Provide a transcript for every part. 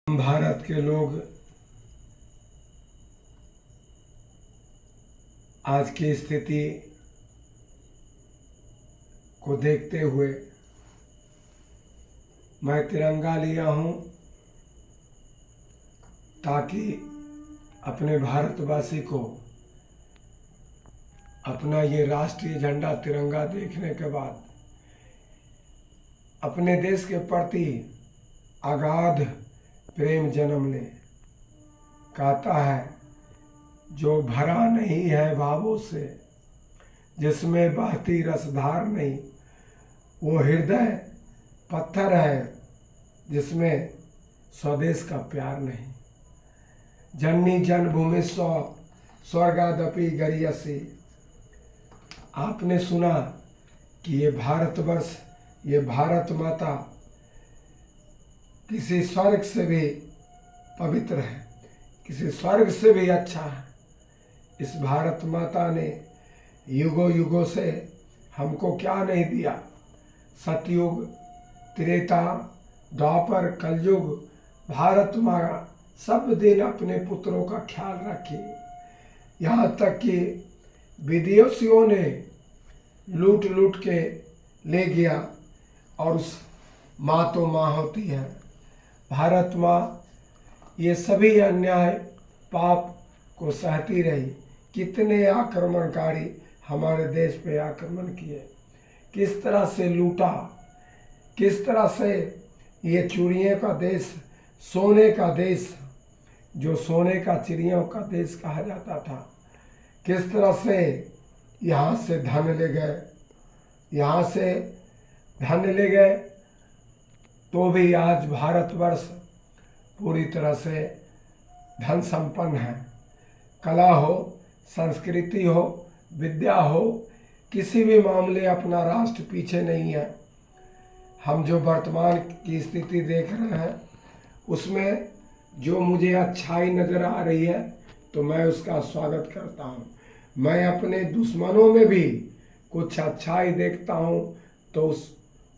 भारत के लोग आज की स्थिति को देखते हुए मैं तिरंगा लिया हूं ताकि अपने भारतवासी को अपना ये राष्ट्रीय झंडा तिरंगा देखने के बाद अपने देश के प्रति अगाध प्रेम जन्म ले। कहता है जो भरा नहीं है भावों से, जिसमें बहती रसधार नहीं, वो हृदय पत्थर है जिसमें स्वदेश का प्यार नहीं। जननी जन्मभूमि स्वर्गादपि गरीयसी। आपने सुना कि ये भारतवर्ष, ये भारत माता किसी स्वर्ग से भी पवित्र है, किसी स्वर्ग से भी अच्छा है। इस भारत माता ने युगों युगों से हमको क्या नहीं दिया। सतयुग, त्रेता, द्वापर, कलयुग, भारत माँ सब दिन अपने पुत्रों का ख्याल रखी। यहाँ तक कि विदेशियों ने लूट लूट के ले गया और उस माँ तो माँ होती है। भारत माँ ये सभी अन्याय पाप को सहती रही। कितने आक्रमणकारी हमारे देश पे आक्रमण किए, किस तरह से लूटा, किस तरह से ये चूड़ियों का देश, सोने का देश, जो सोने का चिड़ियों का देश कहा जाता था, किस तरह से यहाँ से धन ले गए, यहाँ से धन ले गए। तो भी आज भारतवर्ष पूरी तरह से धन संपन्न है। कला हो, संस्कृति हो, विद्या हो, किसी भी मामले अपना राष्ट्र पीछे नहीं है। हम जो वर्तमान की स्थिति देख रहे हैं उसमें जो मुझे अच्छाई नज़र आ रही है तो मैं उसका स्वागत करता हूँ। मैं अपने दुश्मनों में भी कुछ अच्छाई देखता हूँ तो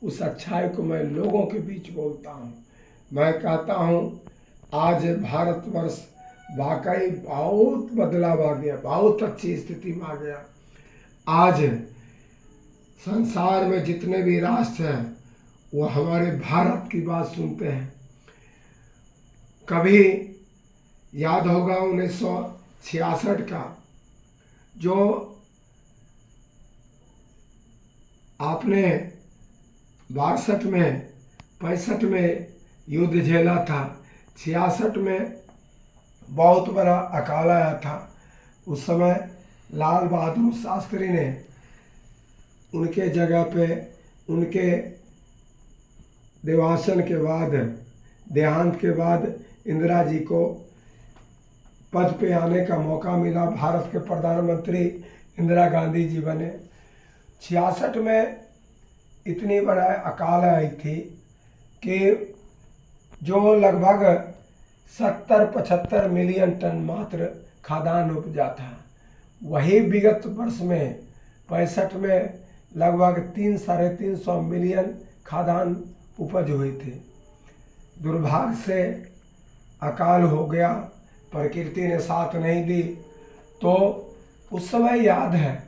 उस अच्छाई को मैं लोगों के बीच बोलता हूँ। मैं कहता हूँ आज भारतवर्ष वाकई बहुत बदलाव आ गया, बहुत अच्छी स्थिति में आ गया। आज संसार में जितने भी राष्ट्र हैं वो हमारे भारत की बात सुनते हैं। कभी याद होगा 1966 का जो आपने 62 में 65 में युद्ध झेला था, 66 में बहुत बड़ा अकाल आया था। उस समय लाल बहादुर शास्त्री ने उनके जगह पे, उनके देवासन के बाद, देहांत के बाद इंदिरा जी को पद पे आने का मौका मिला। भारत के प्रधानमंत्री इंदिरा गांधी जी बने। 66 में इतनी बड़ा अकाल आई थी कि जो लगभग 70-75 मिलियन टन मात्र खाद्यान्न उपजा था, वही विगत वर्ष में 65 में लगभग 300-350 मिलियन खाद्यान्न उपज हुई थी। दुर्भाग्य से अकाल हो गया, प्रकृति ने साथ नहीं दी। तो उस समय याद है,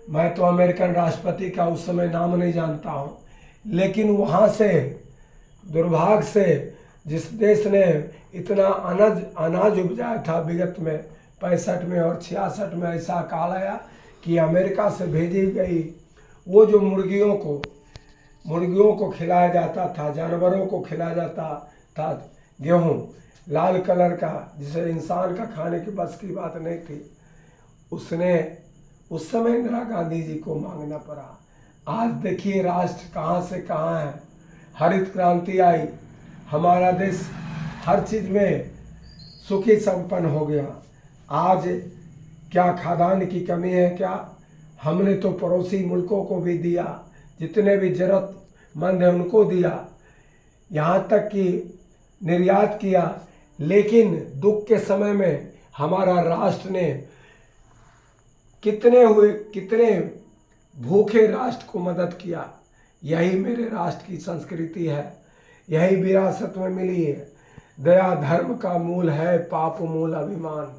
मैं तो अमेरिकन राष्ट्रपति का उस समय नाम नहीं जानता हूँ, लेकिन वहाँ से दुर्भाग्य से जिस देश ने इतना अनाज उपजाया था विगत में 65 में और 66 में ऐसा अकाल आया कि अमेरिका से भेजी गई वो जो मुर्गियों को खिलाया जाता था, जानवरों को खिलाया जाता था गेहूँ लाल कलर का, जिसे इंसान का खाने की बस की बात नहीं थी, उसने उस समय इंदिरा गांधी जी को मांगना पड़ा। आज देखिए राष्ट्र कहाँ से कहाँ है। हरित क्रांति आई, हमारा देश हर चीज़ में सुखी संपन्न हो गया। आज क्या खाद्यान्न की कमी है क्या? हमने तो पड़ोसी मुल्कों को भी दिया, जितने भी जरूरतमंद हैं उनको दिया, यहाँ तक कि निर्यात किया। लेकिन दुख के समय में हमारा राष्ट्र ने कितने भूखे राष्ट्र को मदद किया। यही मेरे राष्ट्र की संस्कृति है, यही विरासत में मिली है। दया धर्म का मूल है, पाप मूल अभिमान।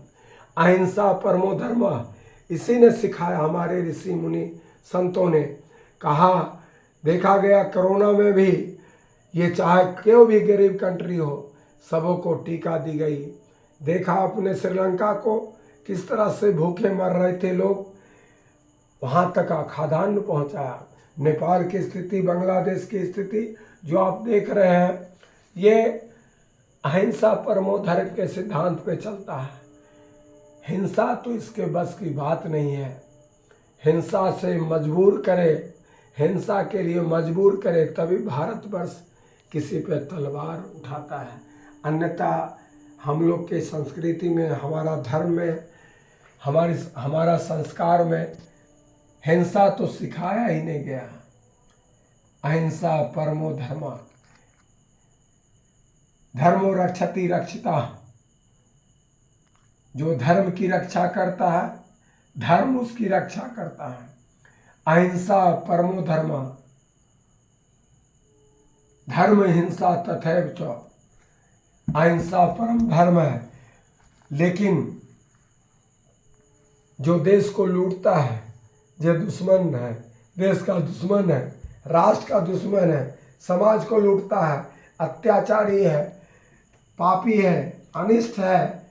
अहिंसा परमो धर्म, इसी ने सिखाया हमारे ऋषि मुनि संतों ने। कहा, देखा गया कोरोना में भी ये चाहे क्यों भी गरीब कंट्री हो, सबों को टीका दी गई। देखा अपने श्रीलंका को, किस तरह से भूखे मर रहे थे लोग, वहाँ तक खाद्यान्न पहुँचाया। नेपाल की स्थिति, बांग्लादेश की स्थिति जो आप देख रहे हैं, ये अहिंसा परमो धर्म के सिद्धांत पे चलता है। हिंसा तो इसके बस की बात नहीं है। हिंसा से मजबूर करे, हिंसा के लिए मजबूर करे, तभी भारतवर्ष किसी पे तलवार उठाता है। अन्यथा हम लोग के संस्कृति में, हमारा धर्म में, हमारा संस्कार में हिंसा तो सिखाया ही नहीं गया। अहिंसा परमो धर्म, धर्मो रक्षति रक्षिता। जो धर्म की रक्षा करता है, धर्म उसकी रक्षा करता है। अहिंसा परमो धर्म, धर्म हिंसा तथैव च। अहिंसा परम धर्म है। लेकिन जो देश को लूटता है, जो दुश्मन है, देश का दुश्मन है, राष्ट्र का दुश्मन है, समाज को लूटता है, अत्याचारी है, पापी है, अनिष्ट है,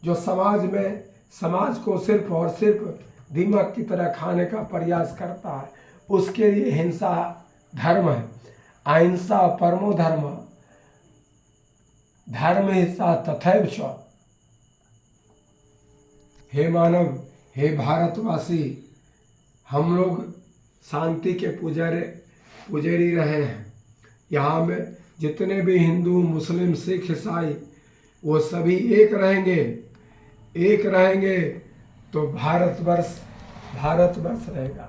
जो समाज को सिर्फ और सिर्फ दीमक की तरह खाने का प्रयास करता है, उसके लिए हिंसा धर्म है। अहिंसा परमो धर्म, धर्म हिंसा तथैव च। हे मानव, हे भारतवासी, हम लोग शांति के पुजारी रहे हैं। यहाँ में जितने भी हिंदू, मुस्लिम, सिख, ईसाई, वो सभी एक रहेंगे। एक रहेंगे तो भारतवर्ष रहेगा,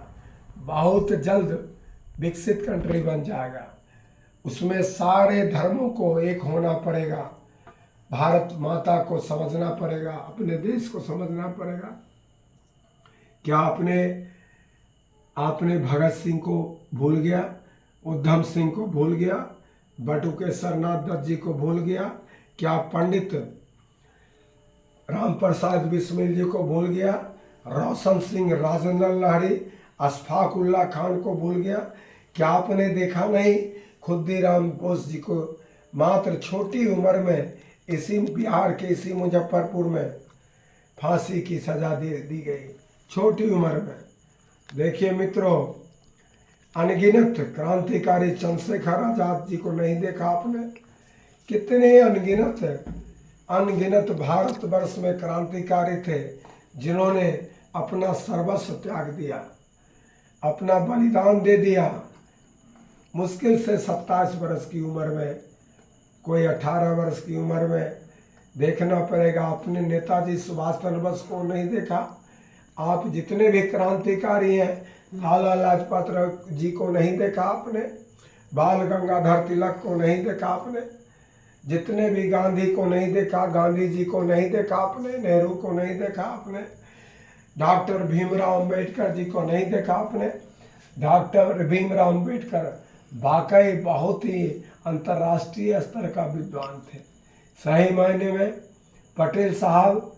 बहुत जल्द विकसित कंट्री बन जाएगा। उसमें सारे धर्मों को एक होना पड़ेगा। भारत माता को समझना पड़ेगा, अपने देश को समझना पड़ेगा। क्या आपने भगत सिंह को भूल गया, उधम सिंह को भूल गया, बटुकेश्वर नाथ दत्त जी को भूल गया? क्या पंडित राम प्रसाद बिस्मिल जी को भूल गया? रोशन सिंह, राजेंद्र लहरी, अशफाक उल्लाह खान को भूल गया? क्या आपने देखा नहीं खुद्दीराम बोस जी को मात्र छोटी उम्र में इसी बिहार के इसी मुजफ्फरपुर में फांसी की सजा दी गई, छोटी उम्र में। देखिए मित्रों, अनगिनत क्रांतिकारी चंद्रशेखर आजाद जी को नहीं देखा आपने? कितने अनगिनत भारतवर्ष में क्रांतिकारी थे जिन्होंने अपना सर्वस्व त्याग दिया, अपना बलिदान दे दिया। मुश्किल से 27 वर्ष की उम्र में, कोई 18 वर्ष की उम्र में। देखना पड़ेगा, अपने नेताजी सुभाष चंद्र बोस को नहीं देखा। आप जितने भी क्रांतिकारी हैं, लाला लाजपत राय जी को नहीं देखा आपने, बाल गंगाधर तिलक को नहीं देखा आपने, जितने भी गांधी को नहीं देखा, गांधी जी को नहीं देखा आपने, नेहरू को नहीं देखा आपने, डॉक्टर भीमराव अंबेडकर जी को नहीं देखा आपने। डॉक्टर भीमराव अंबेडकर वाकई बहुत ही अंतर्राष्ट्रीय स्तर का विद्वान थे। सही मायने में पटेल साहब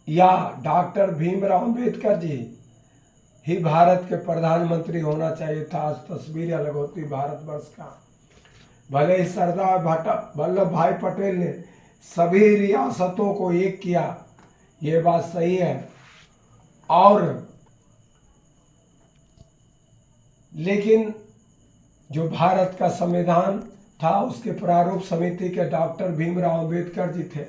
या डॉक्टर भीमराव अंबेडकर जी ही भारत के प्रधानमंत्री होना चाहिए था। आज तस्वीर अलग होती भारतवर्ष का। भले ही सरदार वल्लभ भाई पटेल ने सभी रियासतों को एक किया, ये बात सही है, और लेकिन जो भारत का संविधान था उसके प्रारूप समिति के डॉक्टर भीमराव अंबेडकर जी थे।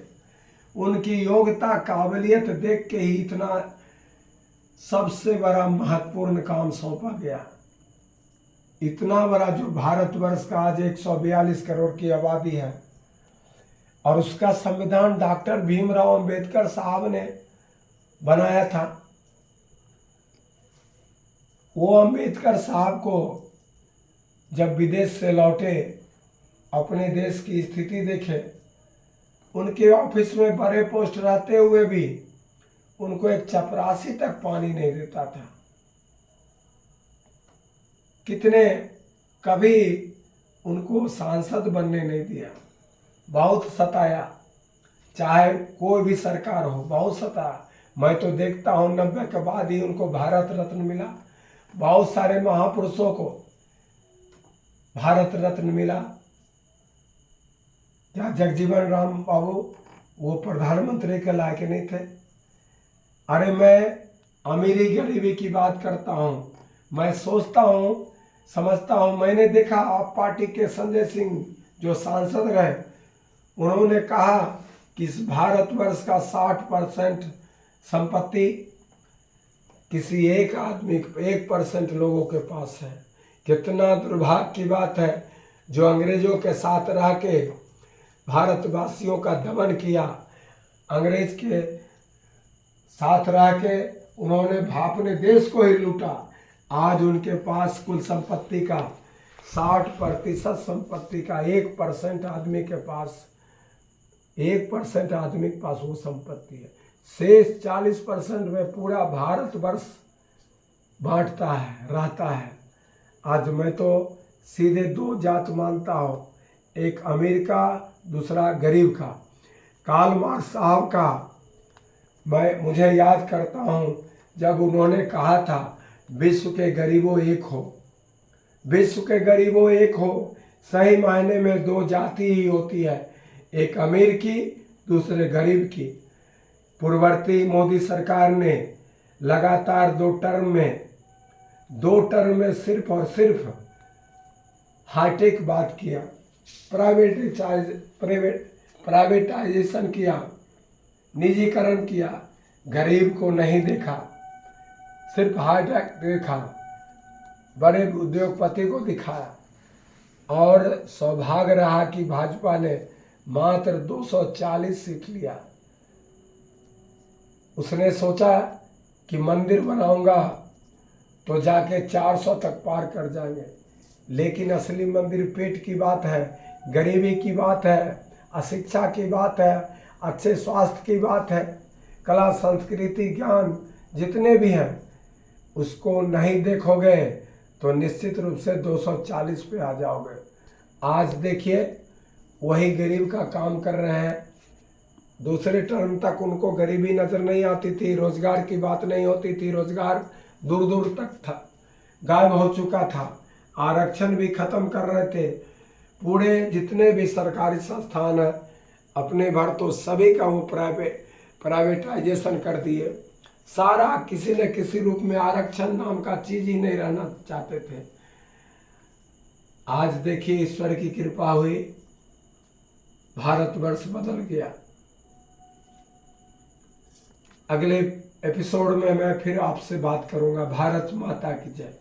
उनकी योग्यता, काबिलियत देख के ही इतना सबसे बड़ा महत्वपूर्ण काम सौंपा गया। इतना बड़ा जो भारतवर्ष का आज 142 करोड़ की आबादी है, और उसका संविधान डॉक्टर भीमराव अंबेडकर साहब ने बनाया था। वो अंबेडकर साहब को जब विदेश से लौटे, अपने देश की स्थिति देखे, उनके ऑफिस में बड़े पोस्ट रहते हुए भी उनको एक चपरासी तक पानी नहीं देता था। कितने कभी उनको सांसद बनने नहीं दिया। बहुत सताया, चाहे कोई भी सरकार हो, बहुत सताया। मैं तो देखता हूँ 90 के बाद ही उनको भारत रत्न मिला। बहुत सारे महापुरुषों को भारत रत्न मिला। क्या जगजीवन राम बाबू वो प्रधानमंत्री के लायक नहीं थे? अरे मैं अमीरी गरीबी की बात करता हूँ, मैं सोचता हूँ, समझता हूँ। मैंने देखा आप पार्टी के संजय सिंह जो सांसद रहे, उन्होंने कहा कि इस भारतवर्ष का 60% संपत्ति किसी एक आदमी 1% लोगों के पास है। कितना दुर्भाग्य की बात है, जो अंग्रेजों के साथ रह के भारतवासियों का दमन किया, अंग्रेज के साथ रह के उन्होंने अपने देश को ही लूटा। आज उनके पास कुल संपत्ति का 60% संपत्ति का 1% आदमी के पास, 1% आदमी के पास वो संपत्ति है। शेष 40% में पूरा भारतवर्ष बांटता है, रहता है। आज मैं तो सीधे दो जात मानता हूँ, एक अमीर का, दूसरा गरीब का। कार्ल मार्क्स साहब का मुझे याद करता हूँ, जब उन्होंने कहा था विश्व के गरीबों एक हो, विश्व के गरीबों एक हो। सही मायने में दो जाति ही होती है, एक अमीर की, दूसरे गरीब की। पूर्ववर्ती मोदी सरकार ने लगातार दो टर्म में सिर्फ और सिर्फ हाईटेक बात किया, प्राइवेटाइजेशन किया, निजीकरण किया, गरीब को नहीं देखा, सिर्फ हाईटेक देखा, बड़े उद्योगपति को दिखाया। और सौभाग्य रहा कि भाजपा ने मात्र 240 सीट लिया। उसने सोचा कि मंदिर बनाऊंगा तो जाके 400 तक पार कर जाएंगे, लेकिन असली मंदिर पेट की बात है, गरीबी की बात है, अशिक्षा की बात है, अच्छे स्वास्थ्य की बात है, कला संस्कृति ज्ञान जितने भी हैं उसको नहीं देखोगे तो निश्चित रूप से 240 पे आ जाओगे। आज देखिए वही गरीब का काम कर रहे हैं। दूसरे टर्म तक उनको गरीबी नज़र नहीं आती थी, रोजगार की बात नहीं होती थी, रोजगार दूर दूर तक था, गायब हो चुका था, आरक्षण भी खत्म कर रहे थे। पूरे जितने भी सरकारी संस्थान हैं अपने भर तो सभी का वो प्राइवेटाइजेशन कर दिए। सारा किसी न किसी रूप में आरक्षण नाम का चीज ही नहीं रहना चाहते थे। आज देखिए ईश्वर की कृपा हुई, भारतवर्ष बदल गया। अगले एपिसोड में मैं फिर आपसे बात करूंगा। भारत माता की जय।